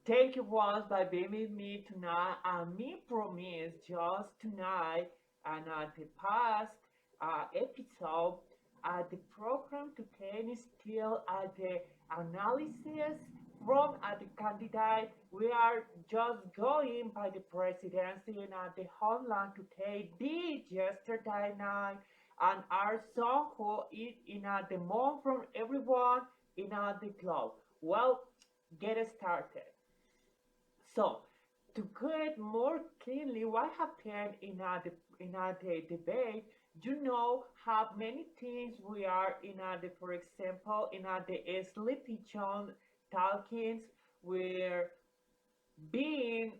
Thank you once by being with me tonight. And me promise just tonight and at the past episode, the program today is still at the analysis from the candidate. We are just going by the presidency and at the homeland today did yesterday night and our song who is in the month from everyone in the globe. Well, get started. So, to get more clearly what happened in the debate, how many things we are for example, the Sleepy John talkings, where being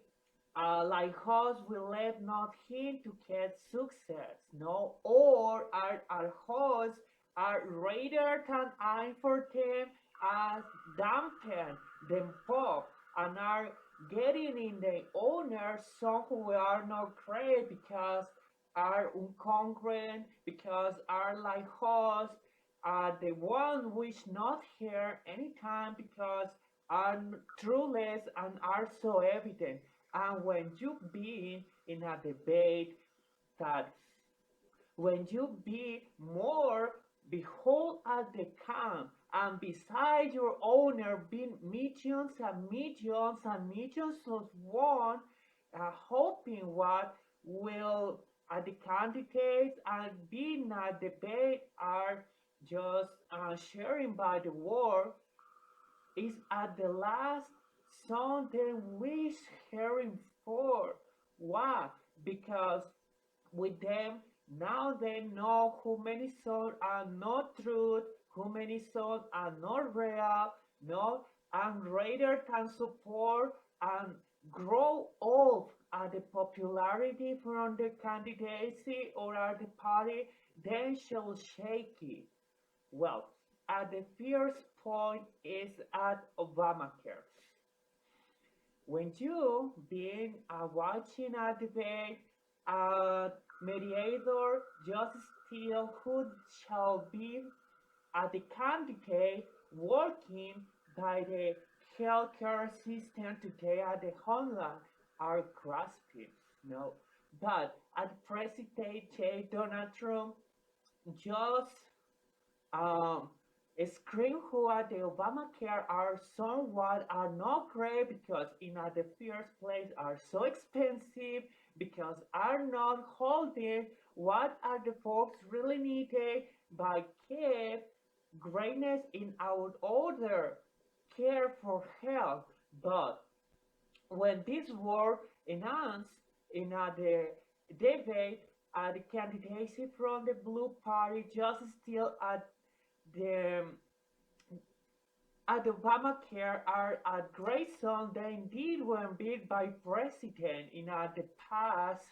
like us we let not him to get success, no, or our hosts are rather than I for them as dampen them pop and are getting in the owner some who are not great because are incongruent, because are like hosts, the one which not here anytime because are trueless and are so evident. And when you be in a debate that when you be more behold at the camp and beside your owner being millions and millions and millions of one hoping what will the candidates and being a debate are just sharing by the world is at the last song they wish hearing for. Why? Because with them now they know how many songs are not truth, how many songs are not real, no, and rather than support and grow up at the popularity from the candidacy or at the party, then shall shake it. Well, at the first point is at Obamacare. When you been watching a debate, a mediator just still who shall be the candidate working by the healthcare system today at the homeland are grasping. No, but at President J. Donald Trump just um, screen who are the Obamacare are somewhat are not great because in the first place are so expensive because are not holding what are the folks really needed by keep greatness in our order care for health. But when this were announced in the debate, the candidacy from the Blue Party just still the Obamacare are a great song that indeed were built by president in the past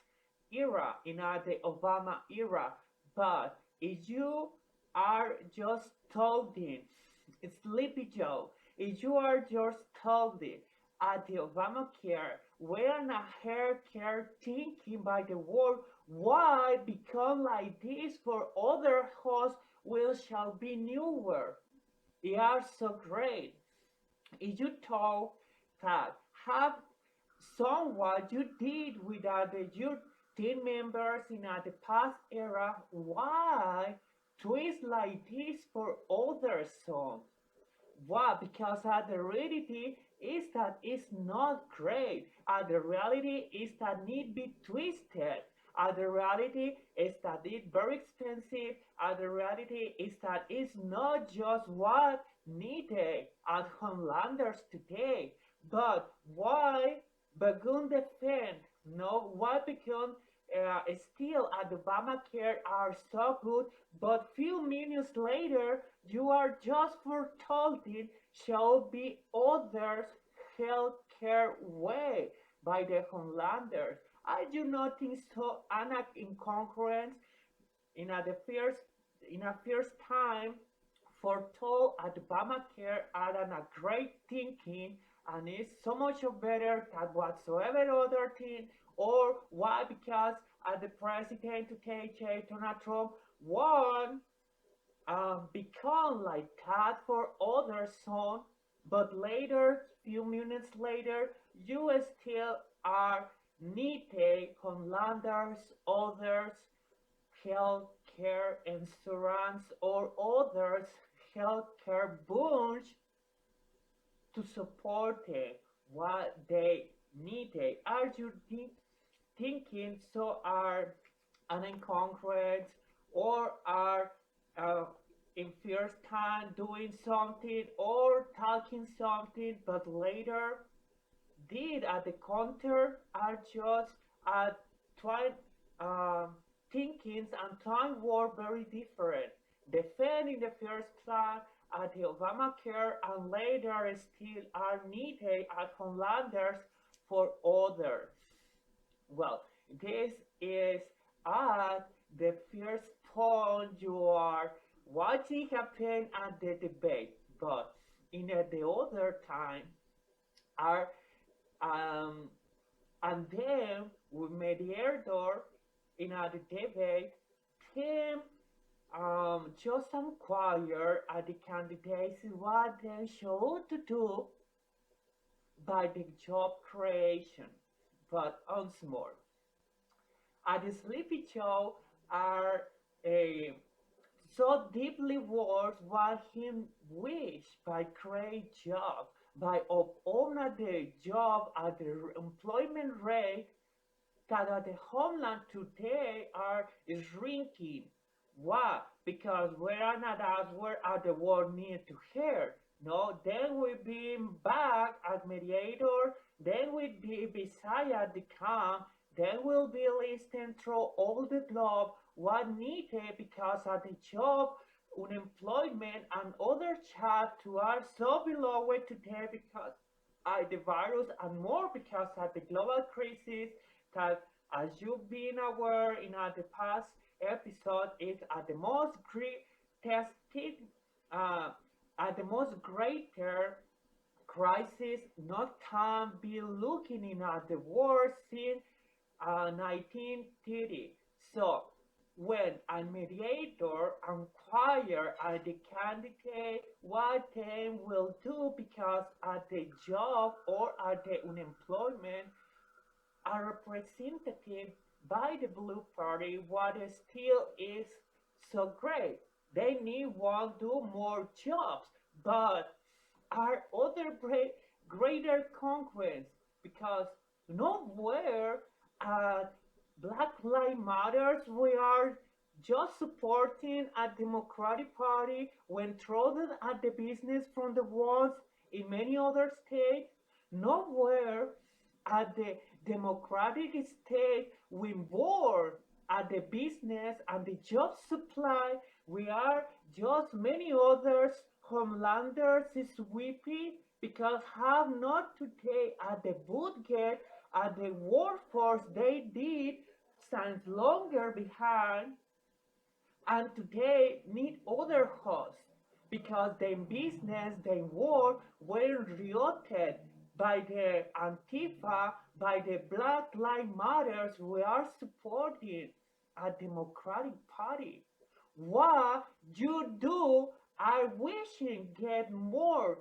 era, in the Obama era. But if you are just talking, Sleepy Joe, if you are just talking at the Obamacare, when a hair care thinking by the world, why become like this for other hosts will shall be newer? They are so great. If you talk that have somewhat you did with your team members in the past era, why twist like this for other songs? Why? Because the reality is that it's not great. The reality is that need be twisted. The reality is that it's very expensive. The reality is that it's not just what needed at Homelanders today, but why Bagun defend? No, why become still at Obamacare are so good, but few minutes later you are just foretold shall be others healthcare way by the Homelanders. I do not think so. Anak incongruence in the first in a first time foretold at Obamacare are a great thinking and it's so much better than whatsoever other thing or why because the president to take Donald Trump won become like that for other son But later, few minutes later, you still are needed Hollanders, others, healthcare insurance, or others healthcare bunch to support what they needed. Are you thinking so are unconcrete or are uh, in first time doing something or talking something but later did at the counter are just trying uh, thinkings and time were very different. Defend in the first plan at the Obamacare and later still are needed at Homelanders for others. Well, this is at the first point you are watching happen at the debate, but in the other time are um, and then with mediator in a debate him just inquire at the candidates what they should do by the job creation. But once more, at the sleepy show are a so deeply words what him wish by create job by up honor the job at the employment rate that at the homeland today are shrinking. Why? Because we are not as where are the world need to hear. No, then we be back as mediator, then we be beside the camp, then we'll be listening through all the globe what needed because at the job, unemployment and other chat to are so below it today because the virus and more because of the global crisis that as you've been aware in the past episode is at the most great tested uh, at the most greater crisis not time be looking in at the world since 1930. So when a mediator inquire at the candidate what they will do because at the job or at the unemployment are represented by the Blue Party, what still is so great. They need one do more jobs, but are other greater conquests because nowhere at Black Lives Matters we are just supporting a Democratic Party when thrown at the business from the ones in many other states. Nowhere at the democratic state we born at the business and the job supply we are just many others homelanders is weepy because have not today at the boot gate at the workforce they did stands longer behind and today need other hosts because their business, their work were rioted by the Antifa, by the Black Lives Matters. We are supporting a Democratic Party. What you do are wishing get more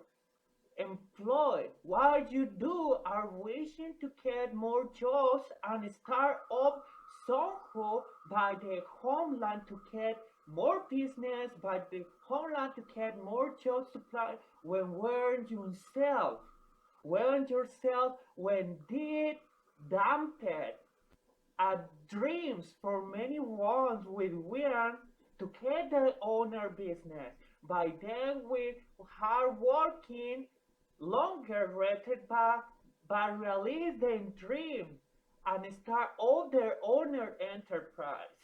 employed. What you do are wishing to get more jobs and start up somehow by the homeland to get more business, by the homeland to get more job supply when weren't yourself. When did damped dreams for many ones with women to get their own business. By then, with hard working, longer rated back, but realize their dream and start all their own enterprise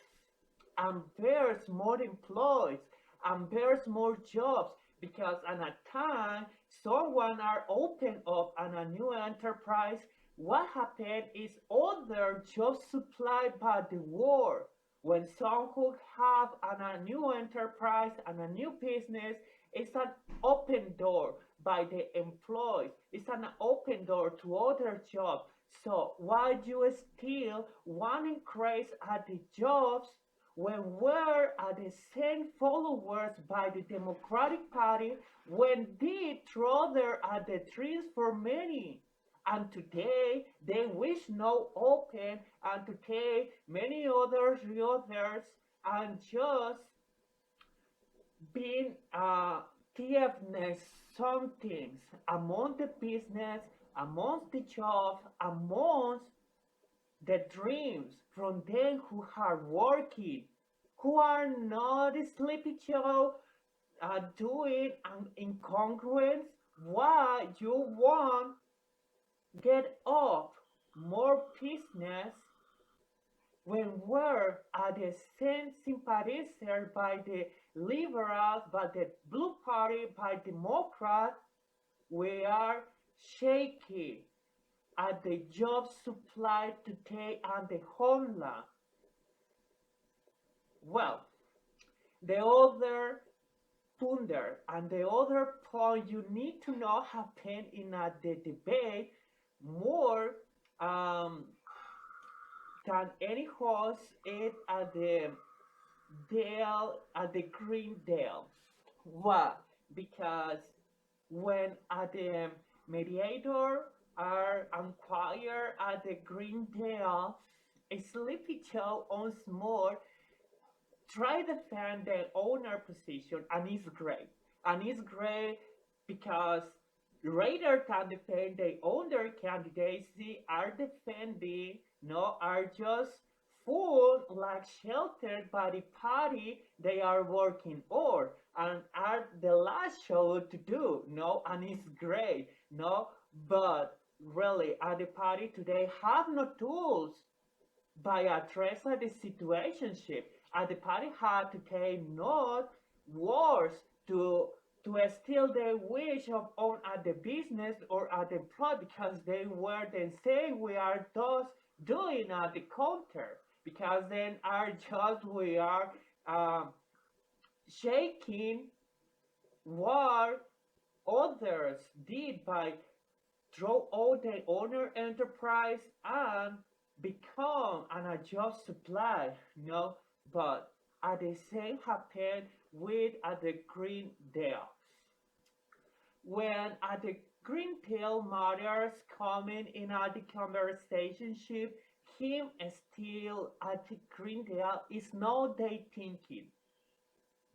and bears more employees and bears more jobs because at a time someone are open up on a new enterprise what happened is other jobs supplied by the war when someone have a new enterprise and a new business it's an open door by the employees it's an open door to other jobs so why you still want to increase at the jobs when we're the same followers by the Democratic Party when they throw their at the trees for many. And today they wish no open and today many others realtors and just being TFness some things among the business, amongst the jobs, amongst the dreams from them who are working, who are not sleepy Joe doing an incongruence. Why you want get up more business when we're at the same sympathizer by the liberals, by the blue party, by Democrats, we are shaky at the job supply today and the homeland. Well, the other thunder and the other point you need to know happen in the debate more um, than any host it at the Dale at the Green Dale. Why? Because when at the mediator are inquire at the Green Dale, a sleepy Joe once more try to defend their owner position and it's great. And it's great because rather than defend their owner candidacy are defending no are just full like sheltered by the party they are working on and are the last show to do no and it's great no but really at the party today have no tools by addressing the situationship, and the party had to take not wars to to steal the wish of own at the business or at the plot because they were then saying we are thus doing at the counter because then are just we are um, shaking what others did by throw out the owner enterprise and become an adjust supply, you know, but at the same happened with at the Green Deal. When at the Green Deal matters coming in at the conversation, him still at the Green Deal is no day thinking.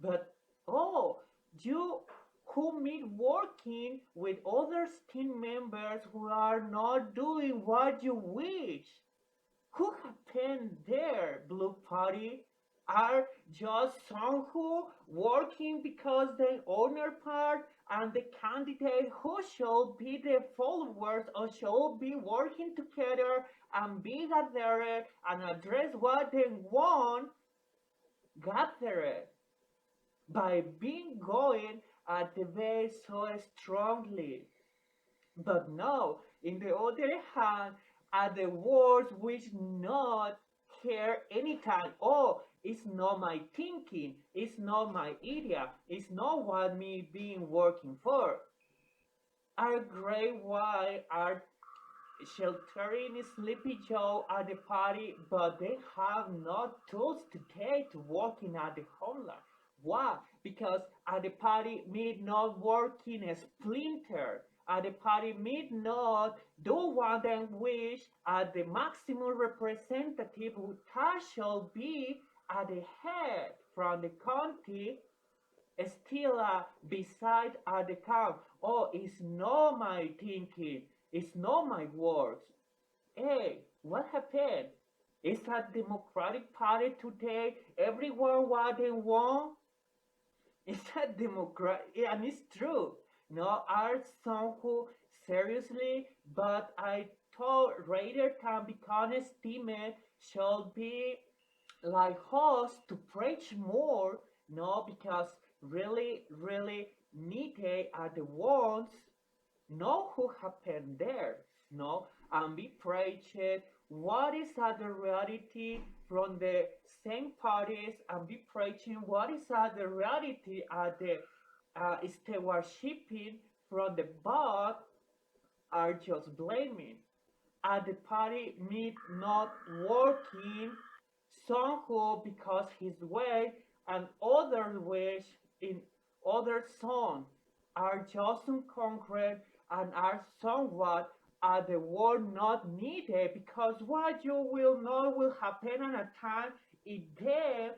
But oh, you who meet working with other team members who are not doing what you wish. Who happened there, Blue Party? Are just some who working because they owner part and the candidate who should be the followers or should be working together and be gathered and address what they want gathered by being going at the base so strongly. But no, in the other hand, are the words which not care anytime. Oh, it's not my thinking, it's not my idea, it's not what me being working for. Are great why are sheltering Sleepy Joe at the party, but they have no tools today to working at the homeland. Why? Because at the party meet not working a splinter. At the party meet not do what they wish at the maximum representative who shall be at the head from the county still beside at the camp. Oh, it's not my thinking. It's not my words. Hey, what happened? Is that Democratic Party today? Everyone what they want? Is that Democrat? Yeah, and it's true. No, are some who seriously, but I thought rather can become esteemed shall be like us to preach more, no, because really, really needed are the ones know who happened there, no, and be preached what is the reality from the same parties and be preaching what is the reality at the stewardshiping from the board are just blaming at the party meet not working Some who, because his way and other ways in other songs are just unconquered and are somewhat at the word not needed because what you will know will happen at a time it they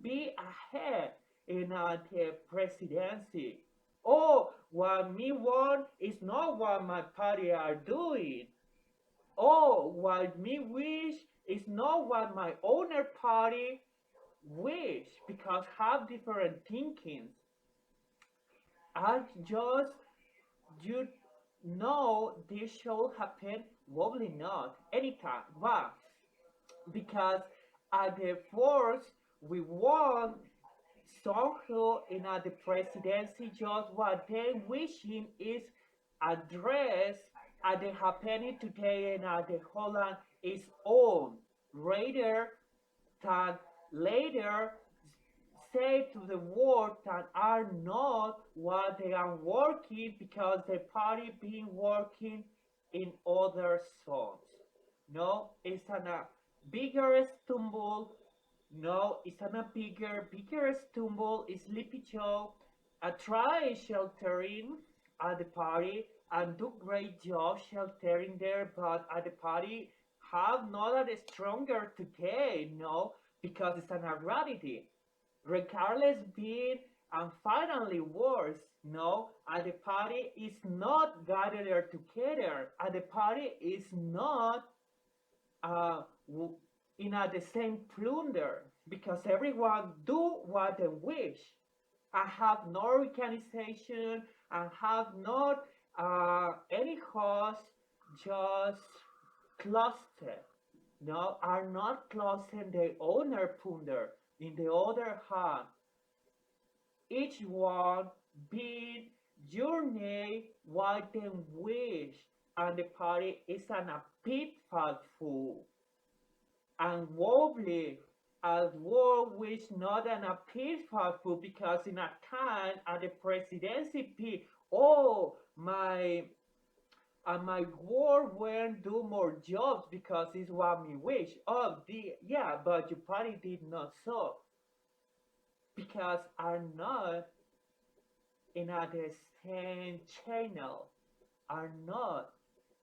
be ahead in the presidency. Oh, what me want is not what my party are doing. Oh, what me wish is not what my owner party wish because have different thinkings. I just you know this should happen probably not anytime. Why? Because at the first we want somehow in the presidency just what they wishing is address at the happening today in the Holland is own rather than later say to the world that are not what they are working because the party been working in other zones. No, it's a bigger stumble. No, it's not a bigger stumble. Is Sleepy Joe try sheltering at the party and do great job sheltering there, but at the party have not a stronger today, no, because it's an reality. Regardless being and finally worse, no, at the party is not gathered together. At the party is not uh, in the same plunder because everyone do what they wish. I have no organization and have not any host, just cluster. No, are not clustering the owner plunder. In the other hand, each one being journey what they wish, and the party is an a pitfall full and wobbly as war which not an appeal powerful because in a time at the presidency oh my war won't do more jobs because it's what me wish. Oh the yeah, but your party did not so because are not in a the same channel, are not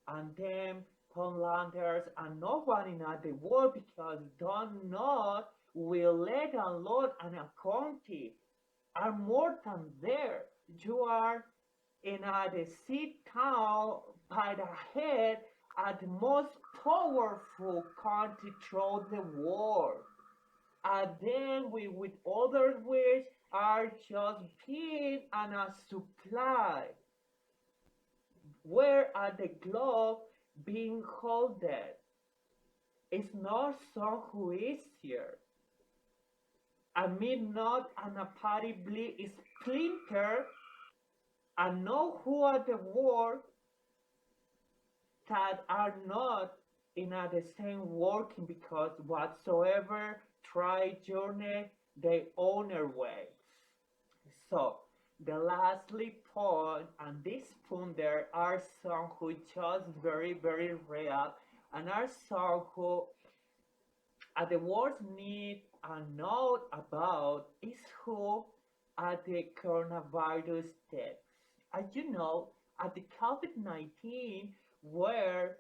and them Polanders and no one in the world because don't not will let alone an county are more than there. You are in the sea town by the head at the most powerful country throughout the world. And then we with other which are just being and a supply where are the globe being holded? It's not so who is here. I mean not an apparently splinter and know who are the world that are not in the same working because whatsoever try journey they own their way. So the lastly point and this point there are some who just very real and are some who at the world need and know about is who at the coronavirus deaths. As you know, at the COVID-19 were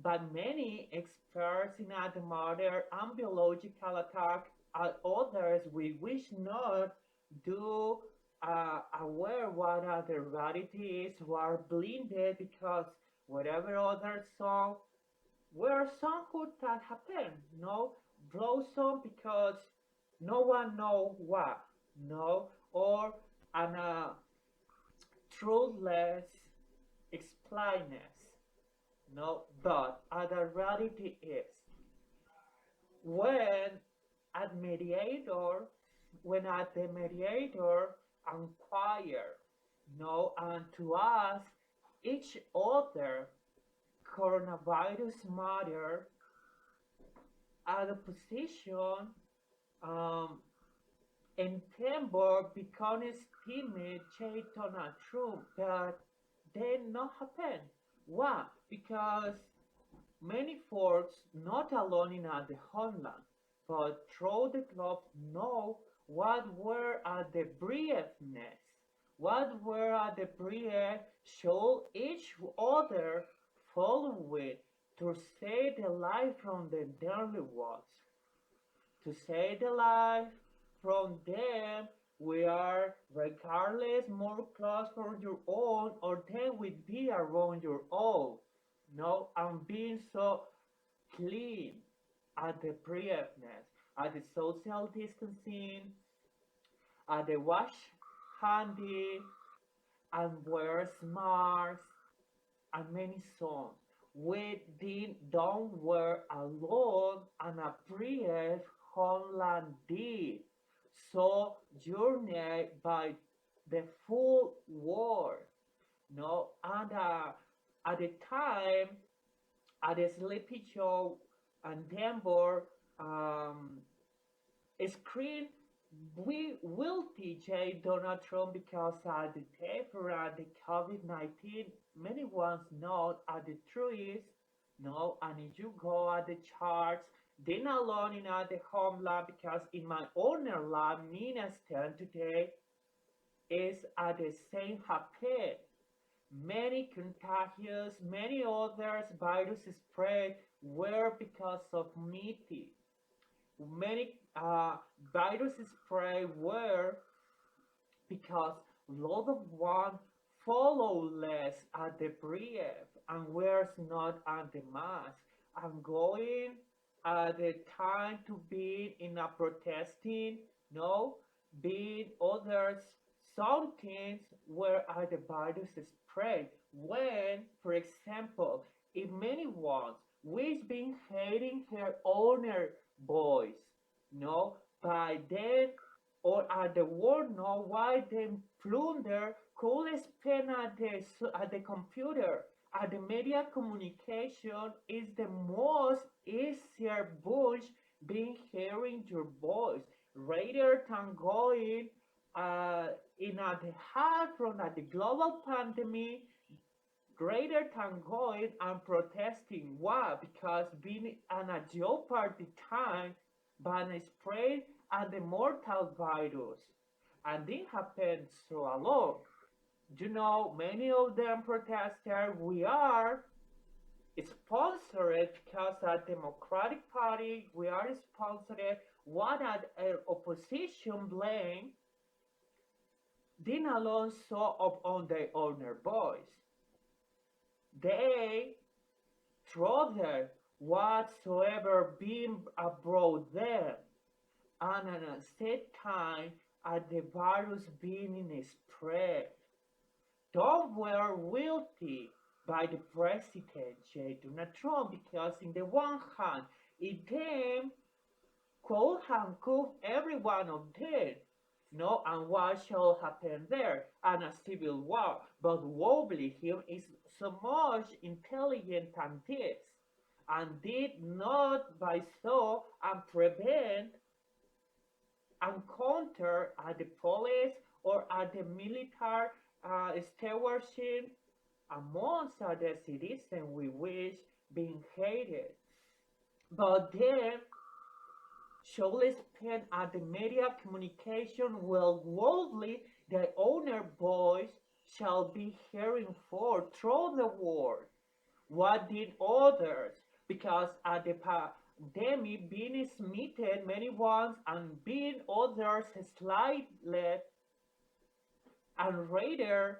by many experts in the matter and biological attack and others we wish not do aware what the reality is were blinded because whatever other song were some could that happen, no blossom because no one know what, no, or an truthless explainers, no, but the reality is when at mediator, when at the mediator inquire, no, and to ask each other coronavirus matter at a position um, in September becomes timid, Chayton and true, but they not happen. Why? Because many folks, not alone in the homeland, but through the globe know what were the briefness, what were the brief show each other follow it to save the life from the daily ones, to save the life from them. We are regardless more close for your own or they will be around your own. No, I'm being so clean at the briefness, at the social distancing, at the wash handy, and wear masks, and many songs. We did don't wear alone and a brief homeland did. So journey by the full world. No, and at the time, at the Sleepy Show and Denver, um, screen we will TJ Donald Trump because the paper and the COVID-19 many ones know the truth, no, and if you go at the charts, then alone in the home lab because in my owner lab, Nina stand today is at the same happen. Many contagious, many others virus spread were because of meeting. Many virus spread were because lot of one follow less at the brief and wears not at the mask. I'm going at the time to be in a protesting, no, being others some things where are the virus spread. When, for example, if many ones we've been hating her owner boys, no, by then or at the world know why they plunder could spend at the computer. At the media communication is the most easier bunch being hearing your voice rather than going in at the heart from at the global pandemic greater than going and protesting. Why? Because being an a jeopardy time by spread and the mortal virus. And this happens so a lot. You know, many of them protesters we are sponsored because a Democratic Party we are sponsored what an opposition blame Dean Alonso up on their owner boys. They trouble whatsoever being abroad them, and at the same time at the virus being in spread. Don't were guilty by the president Donald Trump because in the one hand it them could handcuff every one of them. No, and what shall happen there? And a civil war. But wobbly him is so much intelligent than this, and did not by so and prevent and counter at the police or at the military stewardship amongst the citizens we wish being hated. But then should spend at the media communication will worldly the owner voice shall be hearing for through the world. What did others? Because at the pandemic being smitten many ones and being others slightly and rather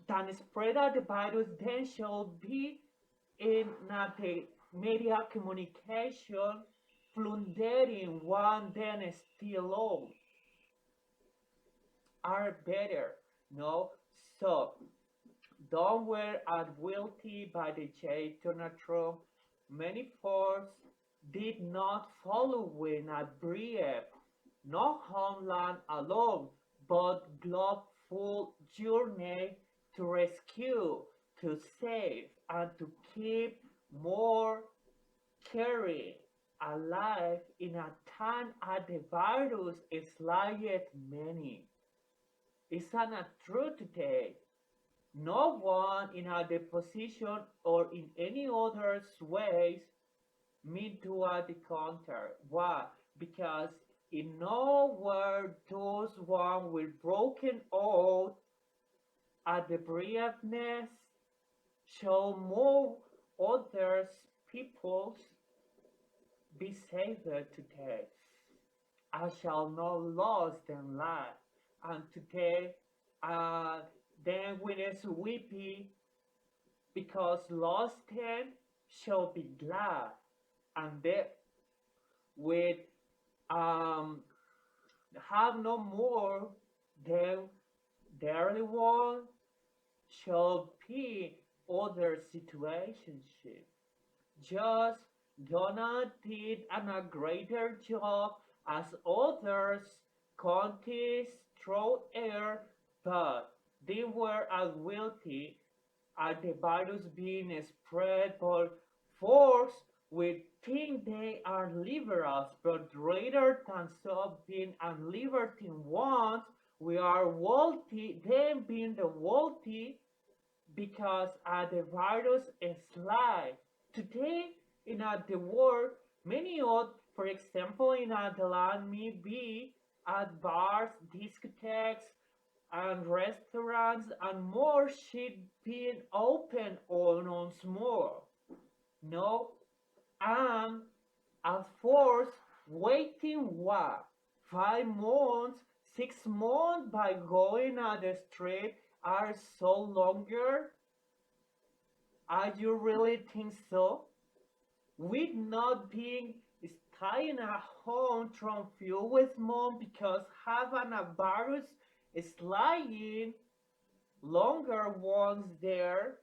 than spread out the virus then shall be in the media communication plundering one then still on are better. No, so don't were at guilty by the J. Donald Trump. Many folks did not follow when a brief, no homeland alone, but globe full journey to rescue, to save, and to keep more caring alive in a time at the virus is like many. It's not true today. No one in a position or in any other ways me do at the counter. Why? Because in nowhere those one with broken out at the brightness shall more others peoples be saved today. I shall not lose them life. And today, uh, then when it's weepy, because lost ten shall be glad, and they with um have no more than the one shall be other situationship. Just Donna did a greater job as others counties through air, but they were as wealthy as the virus being spread by force. We think they are liberals, but rather than so being unliberty ones, we are wealthy, them being the wealthy because the virus is live. Today, in the world, many of, for example, in the land may be at bars, discotheques, and restaurants, and more should be open on once more. No, and at first, waiting what? 5 months, 6 months by going on the street are so longer. Are you really think so? With not being staying at home from fuel with mom because having a virus is lying longer ones there,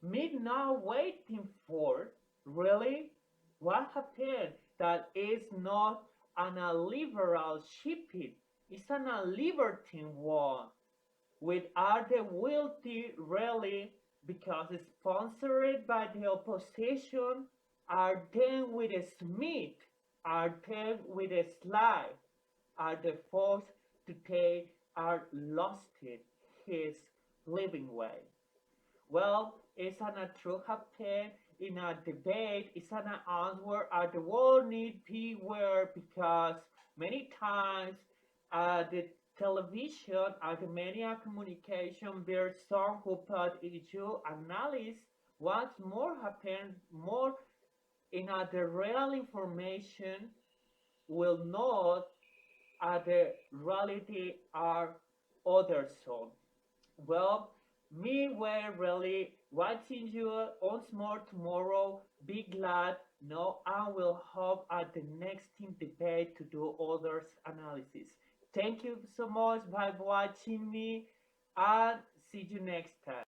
me not waiting for really what happened that is not an a liberal shipping, it's an a libertine one with other wealthy really because it's sponsored by the opposition are then with a Smith, are then with a slide, are the forced to take are lost it his living way. Well, it's an a true happen in a debate, it's an answer the world need beware because many times the television and the media communication bear some who put issue analysis what's more happen more in the real information will not the reality are other so. Well, me were really watching you once more tomorrow. Be glad. No, I will hope at the next team debate to do others analysis. Thank you so much by watching me and see you next time.